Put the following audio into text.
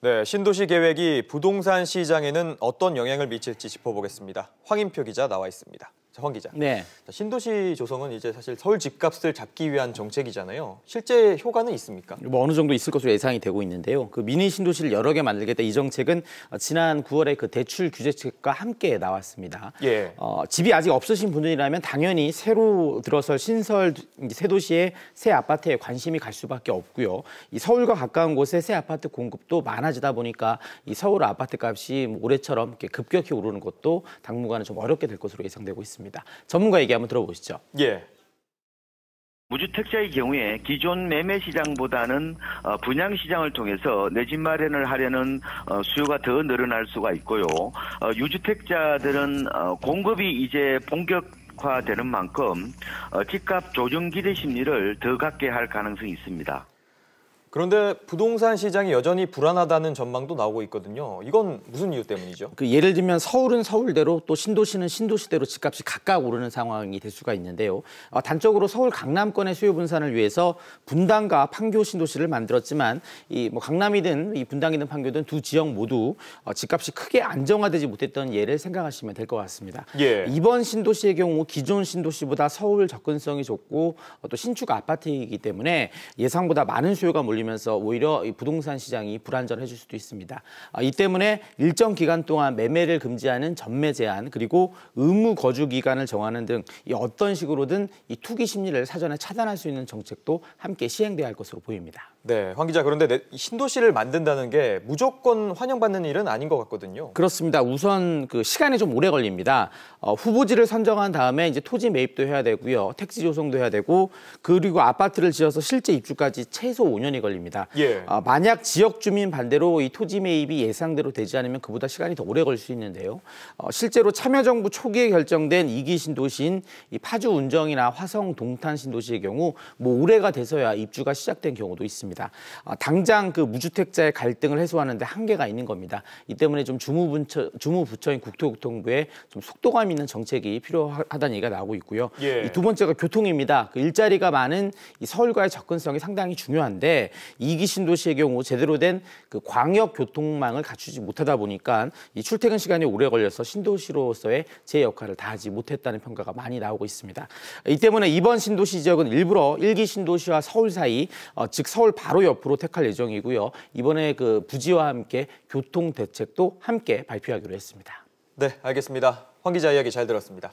네, 신도시 계획이 부동산 시장에는 어떤 영향을 미칠지 짚어보겠습니다. 황인표 기자 나와 있습니다. 자, 황 기자. 네. 신도시 조성은 이제 사실 서울 집값을 잡기 위한 정책이잖아요. 실제 효과는 있습니까? 뭐 어느 정도 있을 것으로 예상이 되고 있는데요. 그 미니 신도시를 여러 개 만들겠다 이 정책은 지난 9월에 그 대출 규제책과 함께 나왔습니다. 예. 집이 아직 없으신 분들이라면 당연히 새로 들어설 신설 새 도시의 새 아파트에 관심이 갈 수밖에 없고요. 이 서울과 가까운 곳에 새 아파트 공급도 많아지다 보니까 이 서울 아파트 값이 올해처럼 이렇게 급격히 오르는 것도 당분간은 좀 어렵게 될 것으로 예상되고 있습니다. 전문가 얘기 한번 들어보시죠. 예. 무주택자의 경우에 기존 매매 시장보다는 분양 시장을 통해서 내 집 마련을 하려는 수요가 더 늘어날 수가 있고요. 유주택자들은 공급이 이제 본격화되는 만큼 집값 조정 기대 심리를 더 갖게 할 가능성이 있습니다. 그런데 부동산 시장이 여전히 불안하다는 전망도 나오고 있거든요. 이건 무슨 이유 때문이죠? 예를 들면 서울은 서울대로 또 신도시는 신도시대로 집값이 각각 오르는 상황이 될 수가 있는데요. 단적으로 서울 강남권의 수요 분산을 위해서 분당과 판교 신도시를 만들었지만 강남이든 이 분당이든 판교든 두 지역 모두 집값이 크게 안정화되지 못했던 예를 생각하시면 될 것 같습니다. 예. 이번 신도시의 경우 기존 신도시보다 서울 접근성이 좋고 또 신축 아파트이기 때문에 예상보다 많은 수요가 몰리면서 오히려 이 부동산 시장이 불안전해질 수도 있습니다. 이 때문에 일정 기간 동안 매매를 금지하는 전매 제한 그리고 의무 거주 기간을 정하는 등 어떤 식으로든 이 투기 심리를 사전에 차단할 수 있는 정책도 함께 시행돼야 할 것으로 보입니다. 네, 황 기자, 그런데 신도시를 만든다는 게 무조건 환영받는 일은 아닌 것 같거든요. 그렇습니다. 우선 그 시간이 좀 오래 걸립니다. 후보지를 선정한 다음에 이제 토지 매입도 해야 되고요, 택지 조성도 해야 되고 그리고 아파트를 지어서 실제 입주까지 최소 5년이 걸립니다. 예. 만약 지역 주민 반대로 이 토지 매입이 예상대로 되지 않으면 그보다 시간이 더 오래 걸릴 수 있는데요. 실제로 참여정부 초기에 결정된 2기 신도시인 이 파주 운정이나 화성 동탄 신도시의 경우 올해가 돼서야 입주가 시작된 경우도 있습니다. 당장 그 무주택자의 갈등을 해소하는 데 한계가 있는 겁니다. 이 때문에 좀 주무부처인 국토교통부에 좀 속도감 있는 정책이 필요하다는 얘기가 나오고 있고요. 예. 이 두 번째가 교통입니다. 그 일자리가 많은 이 서울과의 접근성이 상당히 중요한데 2기 신도시의 경우 제대로 된 그 광역 교통망을 갖추지 못하다 보니까 이 출퇴근 시간이 오래 걸려서 신도시로서의 제 역할을 다하지 못했다는 평가가 많이 나오고 있습니다. 이 때문에 이번 신도시 지역은 일부러 1기 신도시와 서울 사이, 즉 서울 바로 옆으로 택할 예정이고요. 이번에 그 부지와 함께 교통 대책도 함께 발표하기로 했습니다. 네, 알겠습니다. 황 기자 이야기 잘 들었습니다.